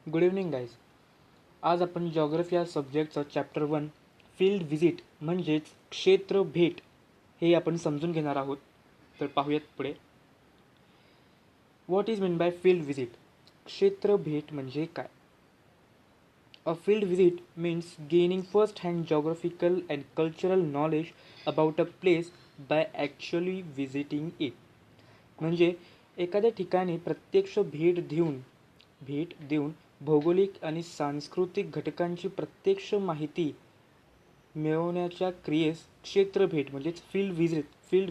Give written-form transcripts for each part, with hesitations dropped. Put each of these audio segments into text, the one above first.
Good evening guys. आज आपण geography या सब्जेक्टचं चॅप्टर 1 फील्ड व्हिजिट म्हणजेच क्षेत्र भेट हे आपण समजून घेणार आहोत. तर पाहूयात पुढे. What is mean by field visit? क्षेत्र भेट म्हणजे काय? अ field visit means gaining first hand geographical and cultural knowledge about a place by actually visiting it. म्हणजे एखाद्या ठिकाणी प्रत्यक्ष भेट देऊन भौगोलिक आणि सांस्कृतिक घटकांची प्रत्यक्ष माहिती मिळवण्याच्या क्रियेस क्षेत्र भेट म्हणजेच फील्ड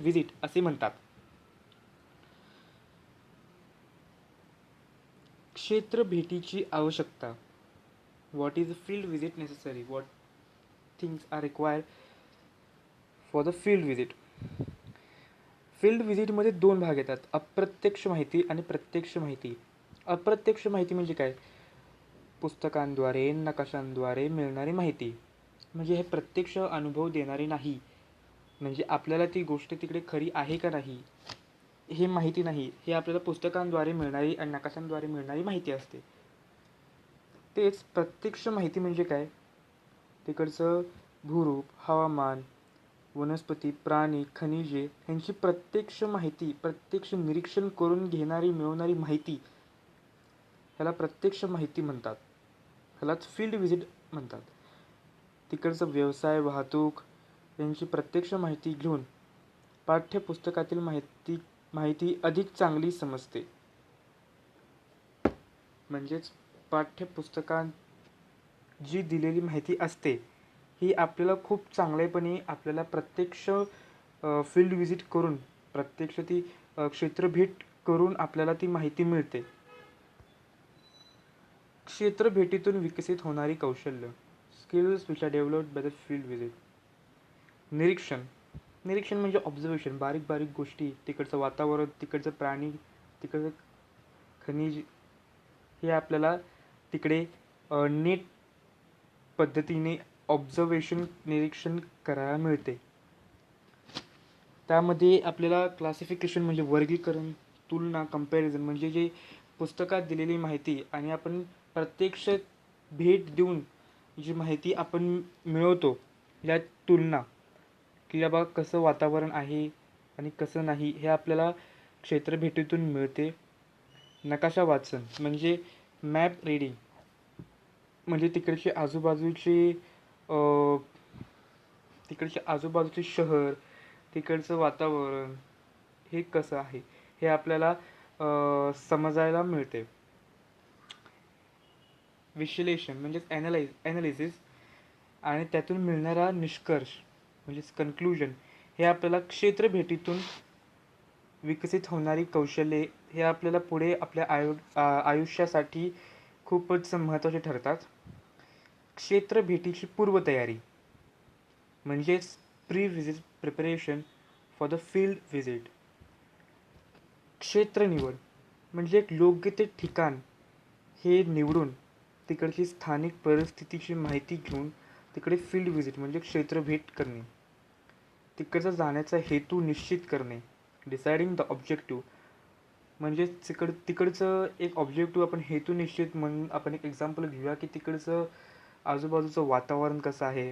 व्हिजिट असे म्हणतात. क्षेत्र भेटीची आवश्यकता. What is a field visit necessary? What things are required for the field visit? Field व्हिजिटमध्ये दोन भाग येतात, अप्रत्यक्ष माहिती आणि प्रत्यक्ष माहिती. अप्रत्यक्ष माहिती म्हणजे काय? पुस्तकांद्वारे, नकाशांद्वारे मिळणारी माहिती. म्हणजे हे प्रत्यक्ष अनुभव देणारी नाही. म्हणजे आपल्याला ती गोष्ट तिकडे खरी आहे का नाही हे माहिती नाही. हे आपल्याला पुस्तकांद्वारे मिळणारी आणि नकाशांद्वारे मिळणारी माहिती असते. तेच प्रत्यक्ष माहिती म्हणजे काय? तिकडचं भूरूप, हवामान, वनस्पती, प्राणी, खनिजे यांची प्रत्यक्ष माहिती, प्रत्यक्ष निरीक्षण करून मिळवणारी माहिती ह्याला प्रत्यक्ष माहिती म्हणतात. ह्यालाच फील्ड व्हिजिट म्हणतात. तिकडचं व्यवसाय, वाहतूक यांची प्रत्यक्ष माहिती घेऊन पाठ्यपुस्तकातील माहिती अधिक चांगली समजते. म्हणजेच पाठ्यपुस्तकात जी दिलेली माहिती असते ही आपल्याला खूप चांगलेपणे आपल्याला प्रत्यक्ष फील्ड व्हिजिट करून प्रत्यक्ष ती क्षेत्रभेट करून आपल्याला ती माहिती मिळते. क्षेत्रभेटीतून विकसित होणारी कौशल्य, skills which are developed by the field visit. निरीक्षण म्हणजे ऑब्झर्वेशन, बारीक बारीक गोष्टी, तिकडचं वातावरण, तिकडचं प्राणी, तिकडचं खनिज हे आपल्याला तिकडे नीट पद्धतीने निरीक्षण करायला मिळते. त्यामध्ये आपल्याला क्लासिफिकेशन म्हणजे वर्गीकरण, तुलना, कंपॅरिझन म्हणजे जे पुस्तकात दिलेली माहिती आणि आपण प्रत्यक्ष भेट देऊन जी माहिती आपण मिळवतो या तुलना, की बाबा कसं वातावरण आहे आणि कसं नाही हे आपल्याला क्षेत्रभेटीतून मिळते. नकाशा वाचन म्हणजे मॅप रीडिंग, म्हणजे तिकडचे आजूबाजूचे शहर, तिकडचं वातावरण हे कसं आहे हे आपल्याला समजायला मिळते. विश्लेषण म्हणजेच ॲनालिसिस आणि त्यातून मिळणारा निष्कर्ष म्हणजेच कन्क्लुजन हे आपल्याला क्षेत्रभेटीतून विकसित होणारी कौशल्ये हे आपल्याला पुढे आपल्या आयुष्यासाठी खूपच महत्त्वाचे ठरतात. क्षेत्रभेटीची पूर्वतयारी म्हणजेच pre visit preparation for the field visit. क्षेत्र निवड म्हणजे एक योग्य ते ठिकाण हे निवडून तिकडची स्थानिक परिस्थितीची माहिती घेऊन तिकडे फील्ड व्हिजिट म्हणजे क्षेत्रभेट करणे. तिकडचा जाण्याचा हेतू निश्चित करणे, डिसाइडिंग द ऑब्जेक्टिव्ह म्हणजे तिकडचं एक ऑब्जेक्टिव्ह आपण हेतू निश्चित म्हणून आपण एक एक्झाम्पल घेऊया की तिकडचं आजूबाजूचं वातावरण कसं आहे,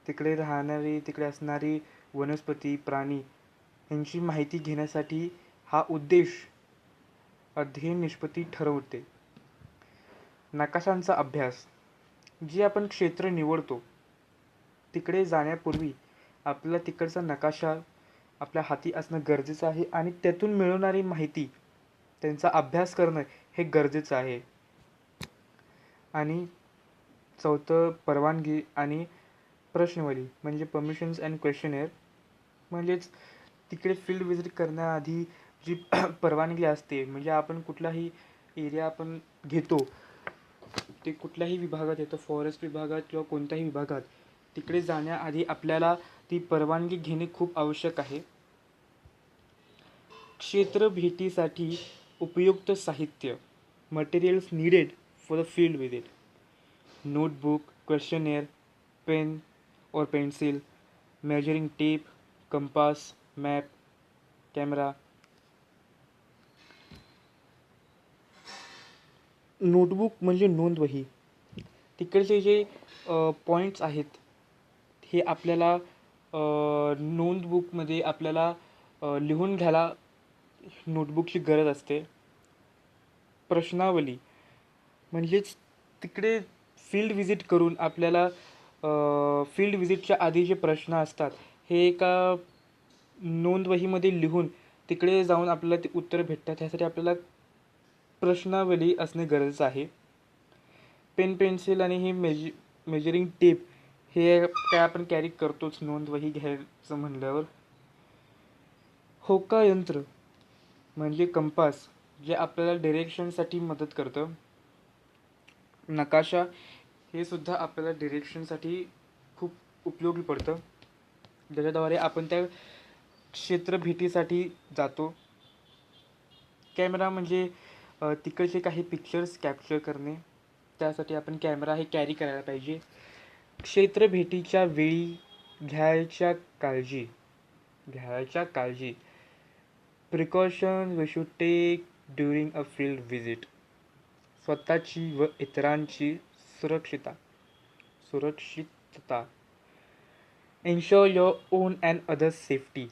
तिकडे असणारी वनस्पती, प्राणी यांची माहिती घेण्यासाठी हा उद्देश अध्ययन निष्पत्ती ठरवते. नकाशांचा अभ्यास, जे आपण क्षेत्र निवडतो तिकडे जाण्यापूर्वी आपल्याला तिकडचा नकाशा आपल्या हाती असणं गरजेचं आहे आणि त्यातून मिळवणारी माहिती त्यांचा अभ्यास करणं हे गरजेचं आहे. आणि चौथं परवानगी आणि प्रश्नावली म्हणजे परमिशन्स अँड क्वेश्चनेअर. म्हणजेच तिकडे फील्ड व्हिजिट करण्याआधी जी परवानगी असते, म्हणजे आपण कुठलाही एरिया आपण घेतो ते कुठल्याही विभागात येतं, फॉरेस्ट विभागात किंवा कोणत्याही विभागात, तिकडे जाण्याआधी आपल्याला ती परवानगी घेणे खूप आवश्यक आहे. क्षेत्रभेटीसाठी उपयुक्त साहित्य, materials needed for the field visit: notebook, questionnaire, pen और pencil, measuring tape, compass, map, camera. Notebook म्हणजे नोंदवही. तिकडचे जे पॉईंट्स आहेत हे आपल्याला नोटबुकमध्ये आपल्याला लिहून घ्यायला नोटबुकची गरज असते. प्रश्नावली म्हणजेच तिकडे फील्ड विजिट करून आपल्याला फील्ड विजिटच्या आधी जे प्रश्न असतात हे एका नोंदवहीमध्ये लिहून तिकडे जाऊन आपल्याला ते उत्तर भेटतात. ह्यासाठी आपल्याला प्रश्नावली असणे गरजेचं आहे. पेन पेन्सिल आणि हे मेजरिंग टेप हे काय आपण कॅरी करतोच नोंदवही घ्यायचं म्हणल्यावर. होका यंत्र म्हणजे कंपास जे आपल्याला डिरेक्शनसाठी मदत करतं. नकाशा हे सुद्धा आपल्याला डिरेक्शनसाठी खूप उपयोगी पडतं, ज्याच्याद्वारे आपण त्या क्षेत्रभेटीसाठी जातो. कॅमेरा म्हणजे तिकडचे काही पिक्चर्स कॅप्चर करणे, त्यासाठी आपण कॅमेरा हे कॅरी करायला पाहिजे. क्षेत्रभेटीच्या वेळी घ्यायच्या काळजी precautions we should take during a field visit. स्वतःची व इतरांची सुरक्षितता. Ensure your own and others safety.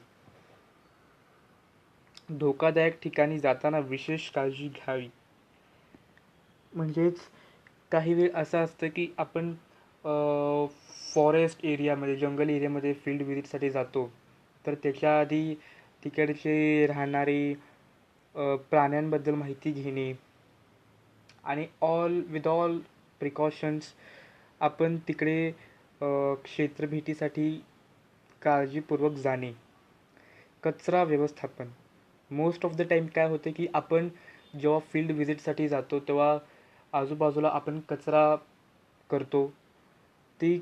धोकादायक ठिकाणी जाताना विशेष काळजी घ्यावी. म्हणजेच काही वेळ असं असतं की आपण फॉरेस्ट एरियामध्ये, जंगल एरियामध्ये फील्ड व्हिजिटसाठी जातो, तर त्याच्या आधी तिकडचे राहणारे प्राण्यांबद्दल माहिती घेणे आणि विथ ऑल प्रिकॉशन्स आपण तिकडे क्षेत्रभेटीसाठी काळजीपूर्वक जाणे. कचरा व्यवस्थापन. मोस्ट ऑफ द टाईम काय होते की आपण जेव्हा फील्ड व्हिजिटसाठी जातो तेव्हा आजूबाजूला आपण कचरा करतो. ती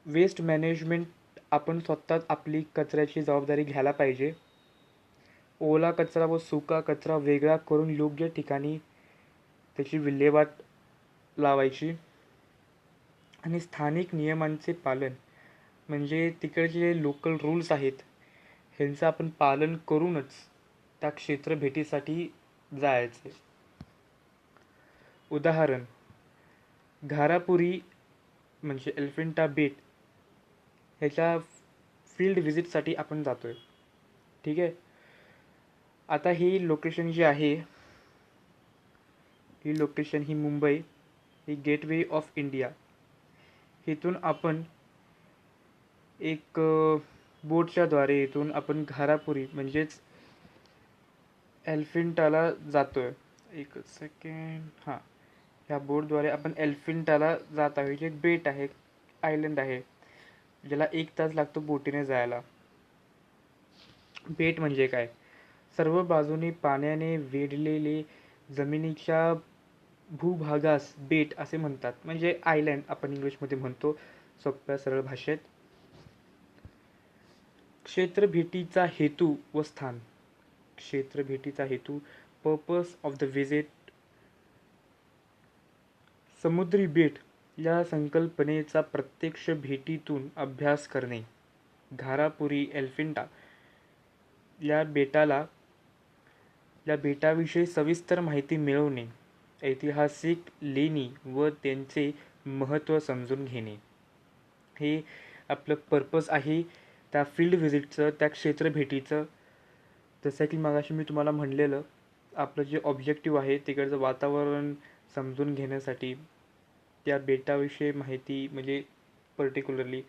वेस्ट मॅनेजमेंट आपण स्वतःच आपली कचऱ्याची जबाबदारी घ्यायला पाहिजे. ओला कचरा व सुका कचरा वेगळा करून योग्य ठिकाणी त्याची विल्हेवाट लावायची. आणि स्थानिक नियमांचे पालन म्हणजे तिकडचे जे लोकल रूल्स आहेत ह्यांचं आपण पालन करूनच त्या क्षेत्रभेटीसाठी जायचे. उदाहरण, घारापुरी म्हणजे एलिफंटा बेट ह्याच्या फील्ड व्हिजिटसाठी आपण जातोय. ठीक आहे. आता ही लोकेशन जी आहे, ही लोकेशन ही मुंबई, ही गेटवे ऑफ इंडिया. इथून आपण एक बोटच्या द्वारे इथून आपण घारापुरी म्हणजेच एलिफंटाला जातोय. एक सेकंड. हां, ह्या बोटद्वारे आपण एलिफंटाला जात आहे. जे एक बेट आहे, आयलंड आहे, ज्याला 1 तास लागतो बोटीने जायला. बेट म्हणजे काय? सर्व बाजूनी पाण्याने वेढलेले जमिनीच्या भूभागास बेट असे म्हणतात. म्हणजे आयलंड आपण इंग्लिशमध्ये म्हणतो सोप्या सरळ भाषेत. क्षेत्रभेटीचा हेतू व स्थान. क्षेत्रभेटीचा हेतू, पर्पस ऑफ द व्हिजिट. समुद्री बेट या संकल्पनेचा प्रत्यक्ष भेटीतून अभ्यास करणे. घारापुरी एलिफंटा या बेटाविषयी सविस्तर माहिती मिळवणे. ऐतिहासिक लेणी व त्यांचे महत्त्व समजून घेणे. हे आपलं पर्पज आहे त्या फील्ड व्हिजिटचं, त्या क्षेत्रभेटीचं. जसं की मगाशी मी तुम्हाला म्हणलेलं, आपलं जे ऑब्जेक्टिव्ह आहे तिकडचं वातावरण समजून घेण्यासाठी, त्या बेटाविषयी माहिती म्हणजे पर्टिक्युलरली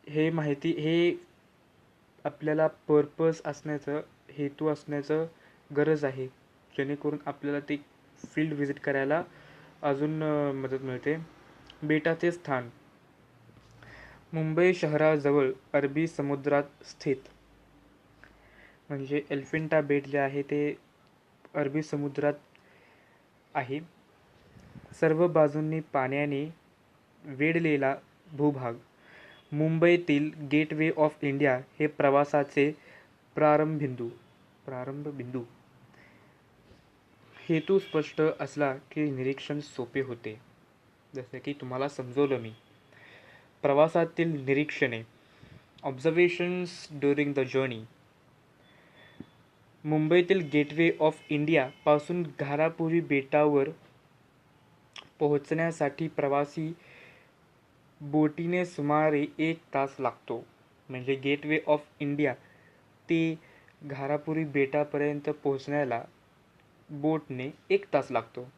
हे आपल्याला पर्पज असण्याचं, हेतू असण्याचं गरज आहे, जेणेकरून आपल्याला ते फील्ड व्हिजिट करायला अजून मदत मिळते. बेटाचे स्थान. मुंबई शहराजवळ अरबी समुद्रात स्थित. म्हणजे एलिफंटा बेट जे आहे ते अरबी समुद्रात आहे. सर्व बाजूंनी पाण्याने वेढलेला भूभाग. मुंबईतील गेटवे ऑफ इंडिया हे प्रवासाचे प्रारंभबिंदू. हेतू स्पष्ट असला की निरीक्षण सोपे होते. जसे की तुम्हाला समजवलं मी. प्रवासातील निरीक्षणे. Observations during the journey. मुंबईतील गेटवे ऑफ इंडिया पासून घारापुरी बेटावर पोहोचण्यासाठी प्रवासी बोटीने सुमारे 1 तास लागतो. म्हणजे गेटवे ऑफ इंडिया ते घारापुरी बेटापर्यंत पोहोचण्याला बोटने 1 तास लागतो.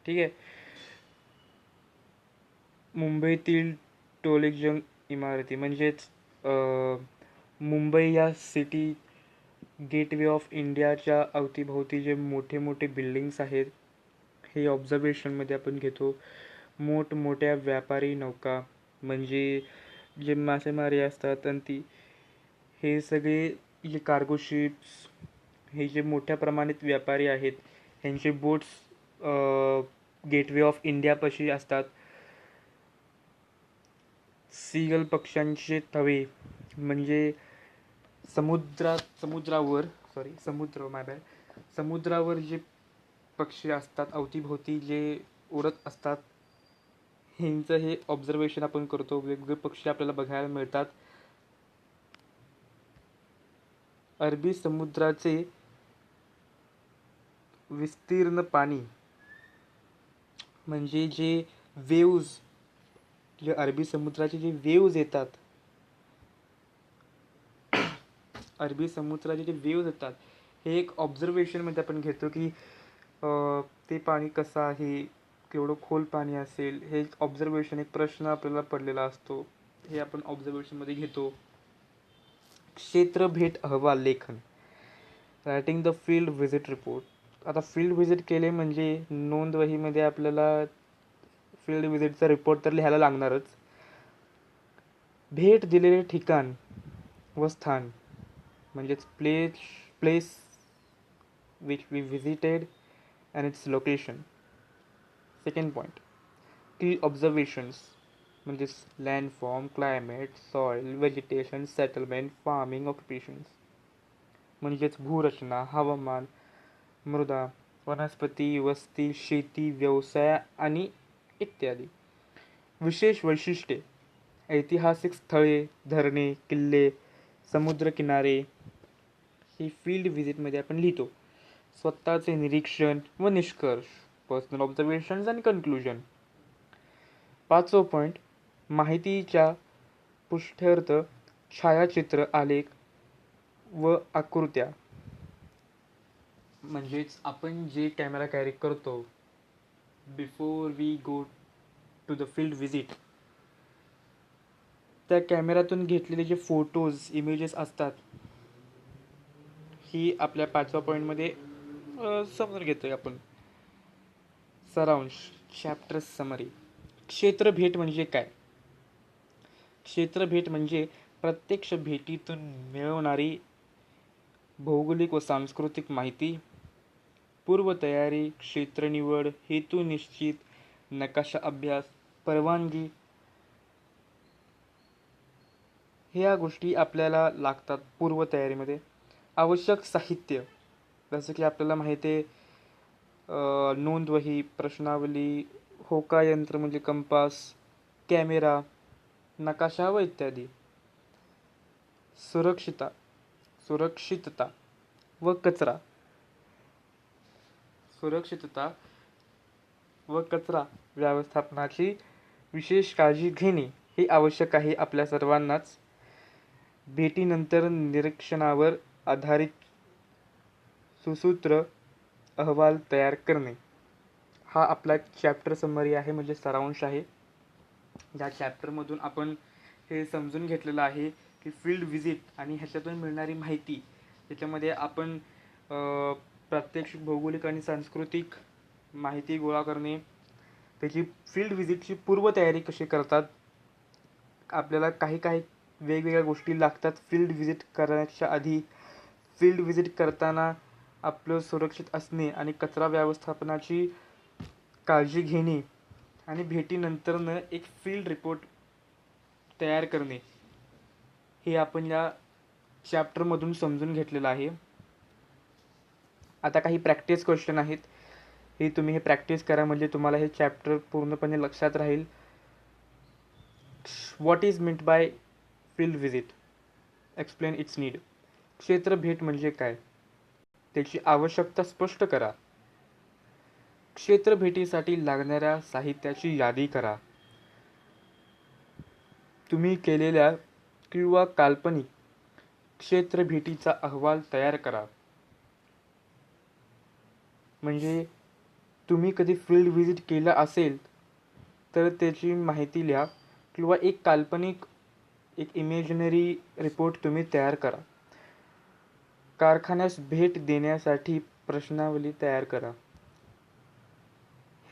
ठीक आहे. मुंबईतील टोलेजंग इमारती म्हणजेच मुंबई या सिटी गेटवे ऑफ इंडियाच्या अवतीभोवती जे मोठे मोठे बिल्डिंग्स आहेत हे ऑब्झर्वेशनमध्ये आपण घेतो. मोठमोठ्या व्यापारी नौका म्हणजे जे मासेमारी असतात आणि ती हे सगळे जे कार्गो शिप्स हे जे मोठ्या प्रमाणात व्यापारी आहेत ह्यांचे बोट्स गेटवे ऑफ इंडियापाशी असतात. सीगल पक्ष्यांचे थवे म्हणजे समुद्रावर जे पक्षी असतात अवतीभोवती जे उडत असतात ह्यांचं हे ऑब्झर्वेशन आपण करतो. वेगवेगळे पक्षी आपल्याला बघायला मिळतात. अरबी समुद्राचे विस्तीर्ण पाणी म्हणजे जे वेव्ज जे अरबी समुद्राचे जे वेव्ज येतात हे एक ऑब्झर्वेशनमध्ये आपण घेतो की ते पाणी कसं आहे, केवढं खोल पाणी असेल, हे एक ऑब्झर्वेशन एक प्रश्न आपल्याला पडलेला असतो, हे आपण ऑब्झर्वेशनमध्ये घेतो. क्षेत्र भेट अहवाल लेखन writing the field visit report. आता फील्ड व्हिजिट केले म्हणजे नोंदवहीमध्ये आपल्याला फील्ड व्हिजिटचा रिपोर्ट तर लिहायला लागणारच. भेट दिलेले ठिकाण व स्थान म्हणजेच place which we visited and its location. Second point, key observations म्हणजेच landform, climate, soil, vegetation, settlement, farming occupations म्हणजेच भूरचना, हवामान, मृदा, वनस्पती, वस्ती, शेती, व्यवसाय आणि इत्यादी. विशेष वैशिष्ट्ये ऐतिहासिक स्थळे, धरणे, किल्ले, समुद्रकिनारे ही फील्ड व्हिजिटमध्ये आपण लिहितो. स्वतःचे निरीक्षण व निष्कर्ष पर्सनल ऑब्झर्वेशन्स आणि कन्क्लुजन. 5वा पॉईंट, माहितीच्या पुष्ठ्यर्थ छायाचित्र, आलेख व आकृत्या म्हणजेच आपण जे कॅमेरा कॅरी करतो before we go to the field visit त्या कॅमेऱ्यातून घेतलेले जे फोटोज इमेजेस असतात ही आपल्या 5व्या पॉईंटमध्ये समजून घेतोय आपण. सारांश चॅप्टर समरी. क्षेत्र भेट म्हणजे काय? क्षेत्र भेट म्हणजे प्रत्यक्ष भेटीतून मिळवणारी भौगोलिक व सांस्कृतिक माहिती, पूर्वतयारी, क्षेत्र निवड, हेतू निश्चित, नकाशा अभ्यास, परवानगी ह्या गोष्टी आपल्याला लागतात पूर्वतयारीमध्ये. आवश्यक साहित्य जसं की आपल्याला माहिती आहे नोंदवही, प्रश्नावली, होकायंत्र म्हणजे कंपास, कॅमेरा, नकाशा व इत्यादी. सुरक्षितता व कचरा व्यवस्थापनाची विशेष काळजी घेणे हे आवश्यक आहे आपल्या सर्वांनाच. भेटीनंतर निरीक्षणावर आधारित सुसूत्र अहवाल तयार करणे हा आपला चॅप्टर समरी आहे म्हणजे सारांश आहे. या चॅप्टरमधून आपण हे समजून घेतलेलं आहे की फील्ड व्हिजिट आणि ह्याच्यातून मिळणारी माहिती त्याच्यामध्ये आपण प्रात्यक्षिक भौगोलिक आणि सांस्कृतिक माहिती गोळा करणे, त्याची फील्ड व्हिजिटची पूर्वतयारी कशी करतात, आपल्याला काही काही वेगवेगळ्या गोष्टी लागतात फील्ड व्हिजिट करण्याच्या आधी. फील्ड व्हिजिट करताना आपलं सुरक्षित असणे आणि कचरा व्यवस्थापनाची काळजी घेणे आणि भेटीनंतरनं एक फील्ड रिपोर्ट तयार करणे हे आपण या चॅप्टरमधून समजून घेतलेलं आहे. आता काही प्रॅक्टिस क्वेश्चन आहेत, हे तुम्ही हे प्रॅक्टिस करा म्हणजे तुम्हाला हे चॅप्टर पूर्णपणे लक्षात राहील. What is meant by field visit? Explain its need. क्षेत्र भेट म्हणजे काय? त्याची आवश्यकता स्पष्ट करा. क्षेत्र भेटीसाठी लागणाऱ्या साहित्याची यादी करा. तुम्ही केलेल्या किंवा काल्पनिक क्षेत्र भेटीचा अहवाल तयार करा. म्हणजे तुम्ही कधी फील्ड व्हिजिट केला असेल तर त्याची माहिती लिहा, किंवा एक काल्पनिक इमेजिनरी रिपोर्ट तुम्ही तयार करा. कारखान्यास भेट देण्यासाठी प्रश्नावली तयार करा.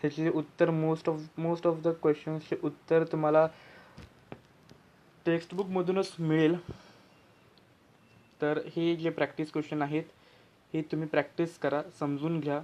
ह्याचे उत्तर मोस्ट ऑफ द क्वेश्चन्सचे उत्तर तुम्हाला टेक्स्टबुकमधूनच मिळेल. तर हे जे प्रॅक्टिस क्वेश्चन आहेत हे तुम्ही प्रॅक्टिस करा, समजून घ्या.